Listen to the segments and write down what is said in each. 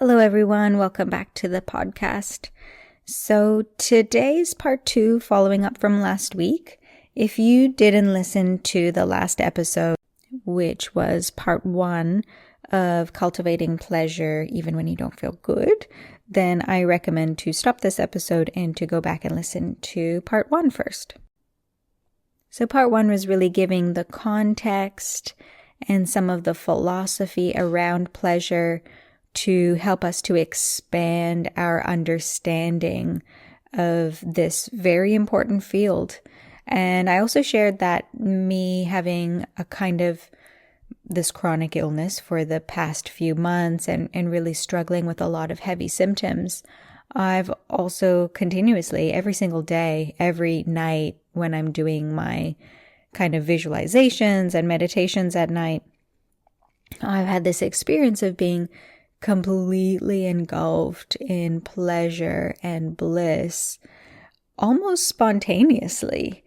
Hello, everyone. Welcome back to the podcast. So today's part 2, following up from last week. If you didn't listen to the last episode, which was part 1 of cultivating pleasure even when you don't feel good, then I recommend to stop this episode and to go back and listen to part 1 first. So part 1 was really giving the context and some of the philosophy around pleasure to help us to expand our understanding of this very important field. And I also shared that me having a kind of this chronic illness for the past few months and really struggling with a lot of heavy symptoms, I've also continuously, every single day, every night when I'm doing my kind of visualizations and meditations at night, I've had this experience of being completely engulfed in pleasure and bliss, almost spontaneously,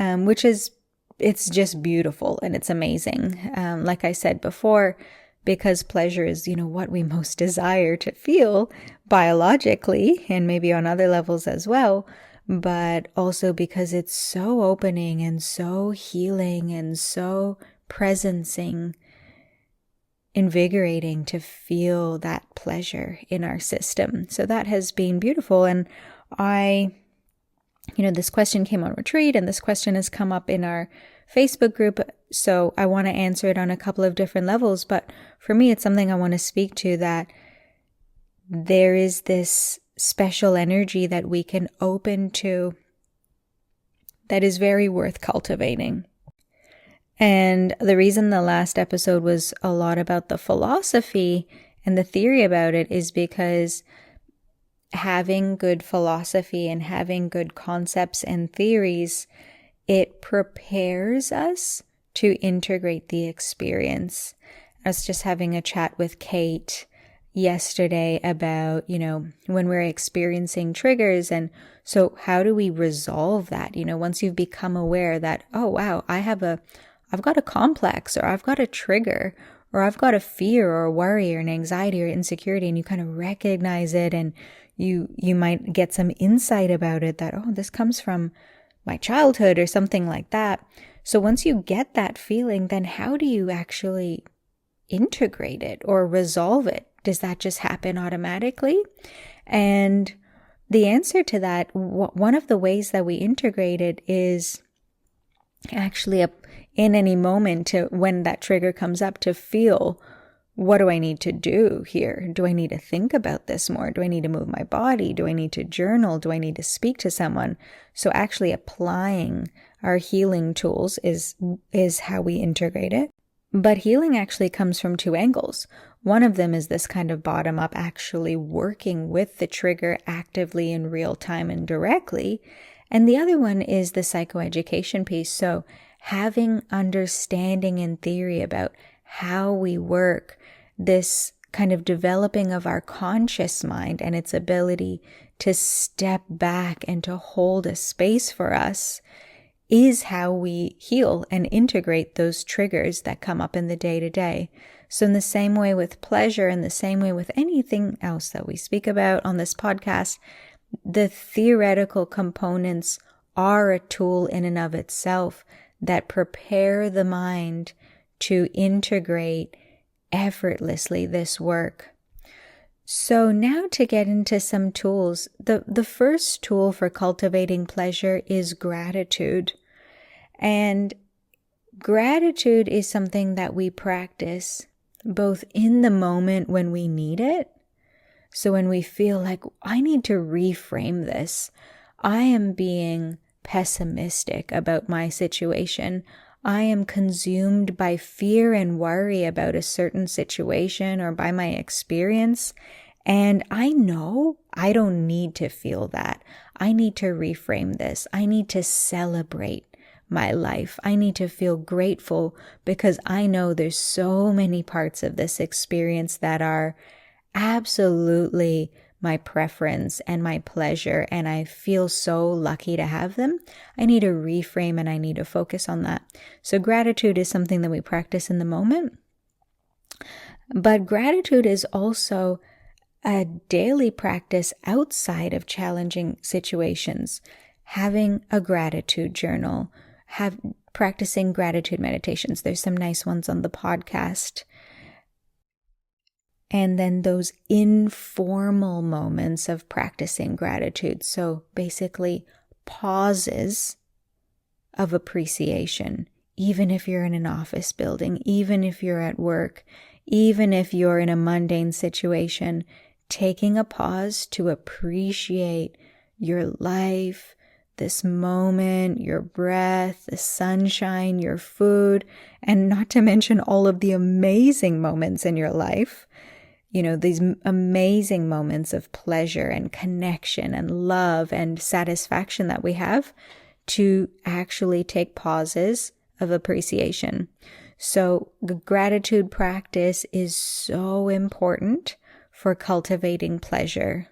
it's just beautiful and it's amazing. Like I said before, because pleasure is, what we most desire to feel biologically and maybe on other levels as well, but also because it's so opening and so healing and so presencing, invigorating to feel that pleasure in our system. So that has been beautiful. And this question came on retreat and this question has come up in our Facebook group. So I want to answer it on a couple of different levels. But for me, it's something I want to speak to, that there is this special energy that we can open to that is very worth cultivating. And the reason the last episode was a lot about the philosophy and the theory about it is because having good philosophy and having good concepts and theories, it prepares us to integrate the experience. I was just having a chat with Kate yesterday about, when we're experiencing triggers, and so how do we resolve that? Once you've become aware that, oh wow, I've got a complex, or I've got a trigger, or I've got a fear or a worry or an anxiety or insecurity, and you kind of recognize it, and you might get some insight about it that, oh, this comes from my childhood or something like that. So once you get that feeling, then how do you actually integrate it or resolve it? Does that just happen automatically? And the answer to that, one of the ways that we integrate it is actually in any moment, to when that trigger comes up, to feel, what do I need to do here? Do I need to think about this more? Do I need to move my body? Do I need to journal? Do I need to speak to someone? So actually applying our healing tools is how we integrate it. But healing actually comes from 2 angles. One of them is this kind of bottom up, actually working with the trigger actively in real time and directly. And the other one is the psychoeducation piece. So having understanding and theory about how we work, this kind of developing of our conscious mind and its ability to step back and to hold a space for us, is how we heal and integrate those triggers that come up in the day-to-day. So in the same way with pleasure, and the same way with anything else that we speak about on this podcast, the theoretical components are a tool in and of itself that prepare the mind to integrate effortlessly this work. So now to get into some tools, the first tool for cultivating pleasure is gratitude. And gratitude is something that we practice both in the moment when we need it. So when we feel like, I need to reframe this, I am being pessimistic about my situation, I am consumed by fear and worry about a certain situation or by my experience, and I know I don't need to feel that. I need to reframe this. I need to celebrate my life. I need to feel grateful because I know there's so many parts of this experience that are absolutely my preference and my pleasure, and I feel so lucky to have them. I need to reframe and I need to focus on that. So gratitude is something that we practice in the moment. But gratitude is also a daily practice outside of challenging situations, having a gratitude journal, practicing gratitude meditations. There's some nice ones on the podcast. And then those informal moments of practicing gratitude. So basically pauses of appreciation, even if you're in an office building, even if you're at work, even if you're in a mundane situation, taking a pause to appreciate your life, this moment, your breath, the sunshine, your food, and not to mention all of the amazing moments in your life. These amazing moments of pleasure and connection and love and satisfaction that we have, to actually take pauses of appreciation. So the gratitude practice is so important for cultivating pleasure.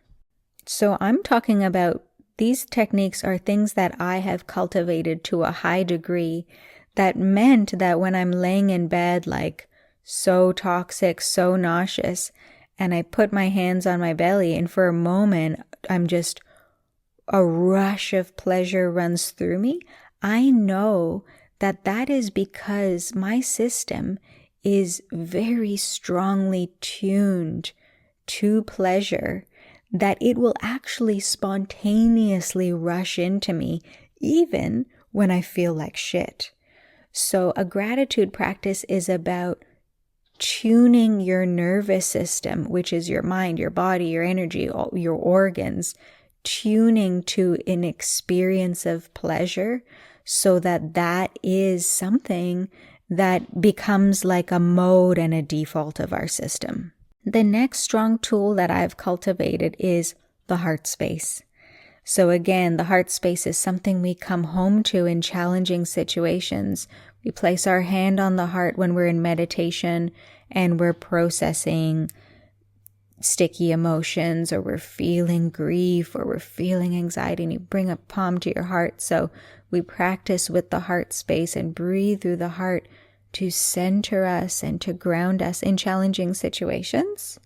So I'm talking about these techniques are things that I have cultivated to a high degree that meant that when I'm laying in bed like so toxic, so nauseous, and I put my hands on my belly and for a moment a rush of pleasure runs through me, I know that is because my system is very strongly tuned to pleasure, that it will actually spontaneously rush into me even when I feel like shit. So a gratitude practice is about tuning your nervous system, which is your mind, your body, your energy, all your organs, tuning to an experience of pleasure so that is something that becomes like a mode and a default of our system. The next strong tool that I've cultivated is the heart space. So again, the heart space is something we come home to in challenging situations. We place our hand on the heart when we're in meditation and we're processing sticky emotions, or we're feeling grief, or we're feeling anxiety, and you bring a palm to your heart. So we practice with the heart space and breathe through the heart to center us and to ground us in challenging situations.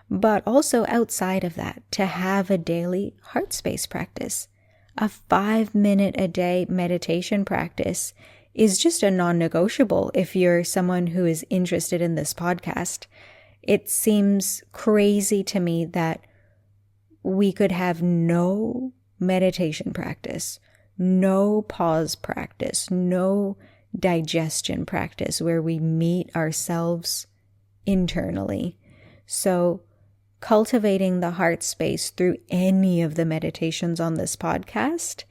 But also outside of that, to have a daily heart space practice. A 5-minute a day meditation practice is just a non-negotiable if you're someone who is interested in this podcast. It seems crazy to me that we could have no meditation practice, no pause practice, no digestion practice where we meet ourselves internally. So cultivating the heart space through any of the meditations on this podcast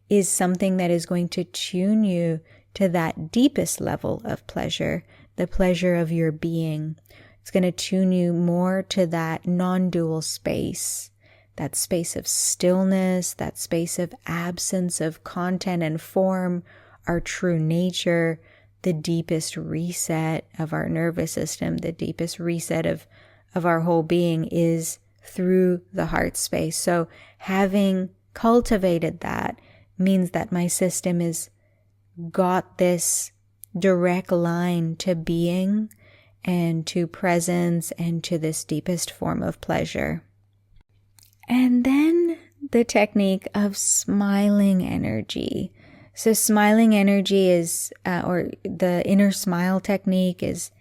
is something that is going to tune you to that deepest level of pleasure, the pleasure of your being. It's going to tune you more to that non-dual space, that space of stillness, that space of absence of content and form, our true nature, the deepest reset of our nervous system, the deepest reset of our whole being is through the heart space. So having cultivated that means that my system is got this direct line to being and to presence and to this deepest form of pleasure. And then the technique of smiling energy. So smiling energy is, or the inner smile technique is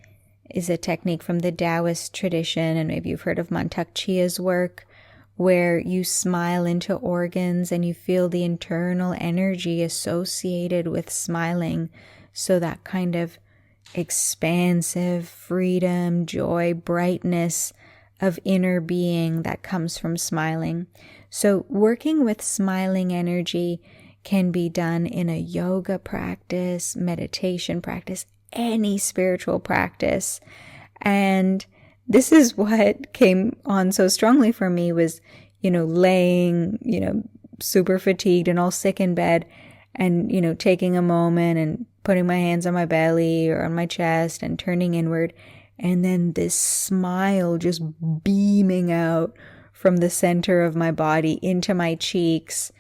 a technique from the Taoist tradition, and maybe you've heard of Mantak Chia's work, where you smile into organs and you feel the internal energy associated with smiling. So that kind of expansive freedom, joy, brightness of inner being that comes from smiling. So working with smiling energy can be done in a yoga practice, meditation practice, any spiritual practice. And this is what came on so strongly for me was, laying, super fatigued and all sick in bed and, taking a moment and putting my hands on my belly or on my chest and turning inward. And then this smile just beaming out from the center of my body into my cheeks.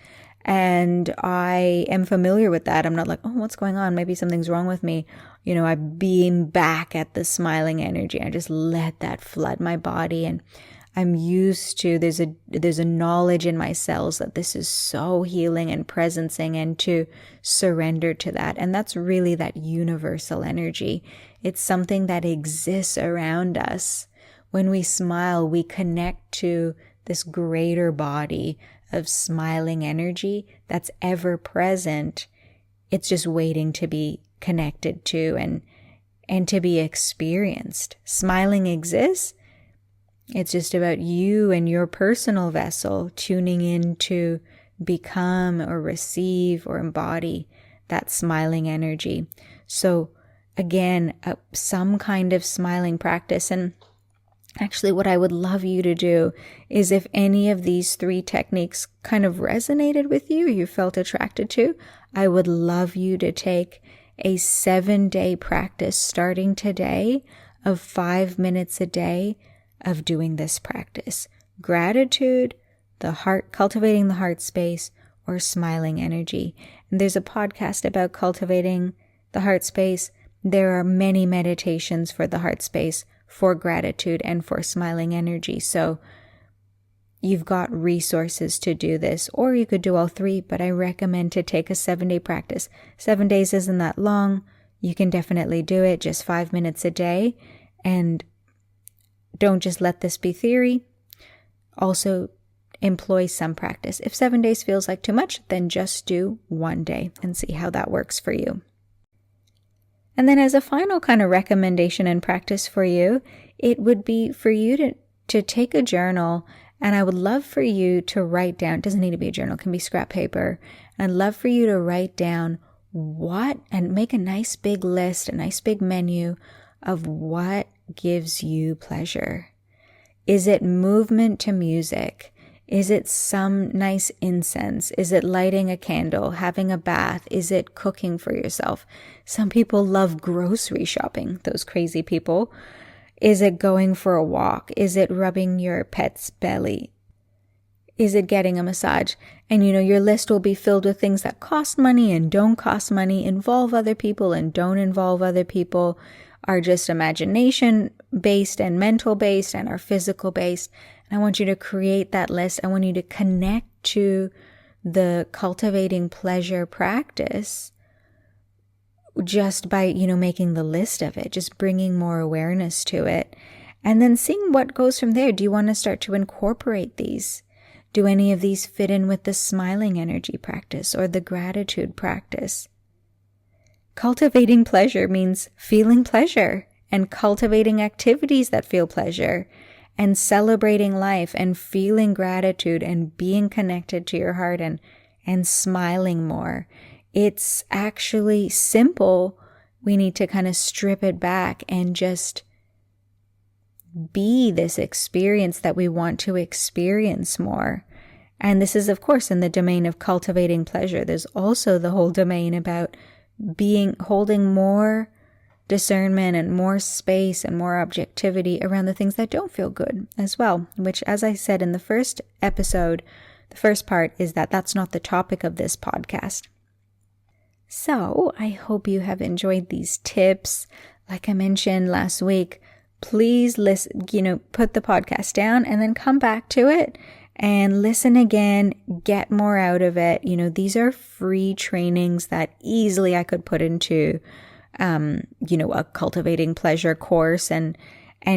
And I am familiar with that. I'm not like, oh, what's going on? Maybe something's wrong with me. I beam back at the smiling energy. I just let that flood my body. And I'm used to, there's a knowledge in my cells that this is so healing and presencing, and to surrender to that. And that's really that universal energy. It's something that exists around us. When we smile, we connect to this greater body of smiling energy that's ever present. It's just waiting to be connected to and to be experienced. Smiling exists. It's just about you and your personal vessel tuning in to become or receive or embody that smiling energy. So again, some kind of smiling practice. And actually, what I would love you to do is, if any of these 3 techniques kind of resonated with you, you felt attracted to, I would love you to take a 7-day practice starting today of 5 minutes a day of doing this practice. Gratitude, the heart, cultivating the heart space, or smiling energy. And there's a podcast about cultivating the heart space. There are many meditations for the heart space, for gratitude, and for smiling energy. So you've got resources to do this, or you could do all 3, but I recommend to take a 7-day practice. 7 days isn't that long. You can definitely do it, just 5 minutes a day. And don't just let this be theory. Also employ some practice. If 7 days feels like too much, then just do 1 day and see how that works for you. And then as a final kind of recommendation and practice for you, it would be for you to take a journal, and I would love for you to write down, it doesn't need to be a journal, it can be scrap paper, and I'd love for you to write down and make a nice big list, a nice big menu of what gives you pleasure. Is it movement to music? Is it some nice incense? Is it lighting a candle, having a bath? Is it cooking for yourself? Some people love grocery shopping, those crazy people. Is it going for a walk? Is it rubbing your pet's belly? Is it getting a massage? And your list will be filled with things that cost money and don't cost money, involve other people and don't involve other people, are just imagination based and mental based, and are physical based. And I want you to create that list. I want you to connect to the cultivating pleasure practice just by, making the list of it, just bringing more awareness to it, and then seeing what goes from there. Do you want to start to incorporate these? Do any of these fit in with the smiling energy practice or the gratitude practice? Cultivating pleasure means feeling pleasure and cultivating activities that feel pleasure and celebrating life and feeling gratitude and being connected to your heart and smiling more. It's actually simple. We need to kind of strip it back and just be this experience that we want to experience more. And this is, of course, in the domain of cultivating pleasure. There's also the whole domain about holding more discernment and more space and more objectivity around the things that don't feel good as well, which, as I said in the first episode, the first part is that that's not the topic of this podcast. So I hope you have enjoyed these tips. Like I mentioned last week, please listen, put the podcast down and then come back to it and listen again, get more out of it. These are free trainings that easily I could put into, a cultivating pleasure course and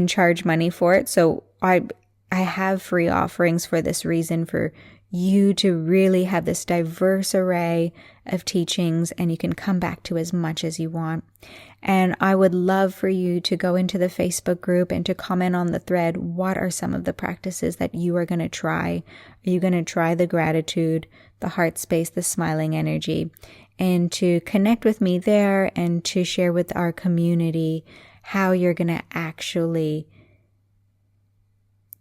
charge money for it. So I have free offerings for this reason, for you to really have this diverse array of teachings, and you can come back to as much as you want. And I would love for you to go into the Facebook group and to comment on the thread. What are some of the practices that you are going to try? Are you going to try the gratitude, the heart space, the smiling energy? And to connect with me there and to share with our community how you're going to actually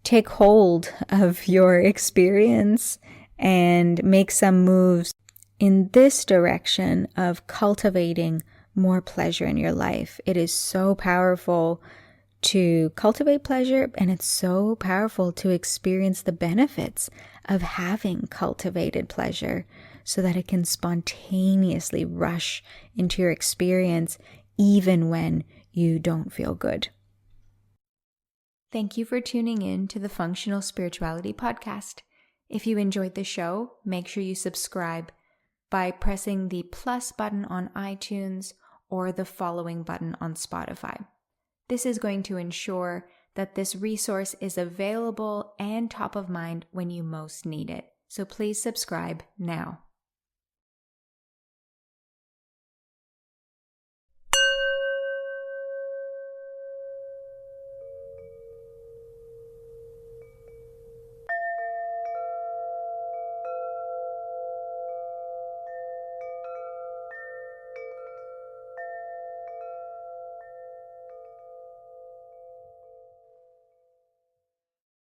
take hold of your experience and make some moves in this direction of cultivating more pleasure in your life. It is so powerful to cultivate pleasure, and it's so powerful to experience the benefits of having cultivated pleasure so that it can spontaneously rush into your experience even when you don't feel good. Thank you for tuning in to the Functional Spirituality Podcast. If you enjoyed the show, make sure you subscribe by pressing the plus button on iTunes or the following button on Spotify. This is going to ensure that this resource is available and top of mind when you most need it. So please subscribe now.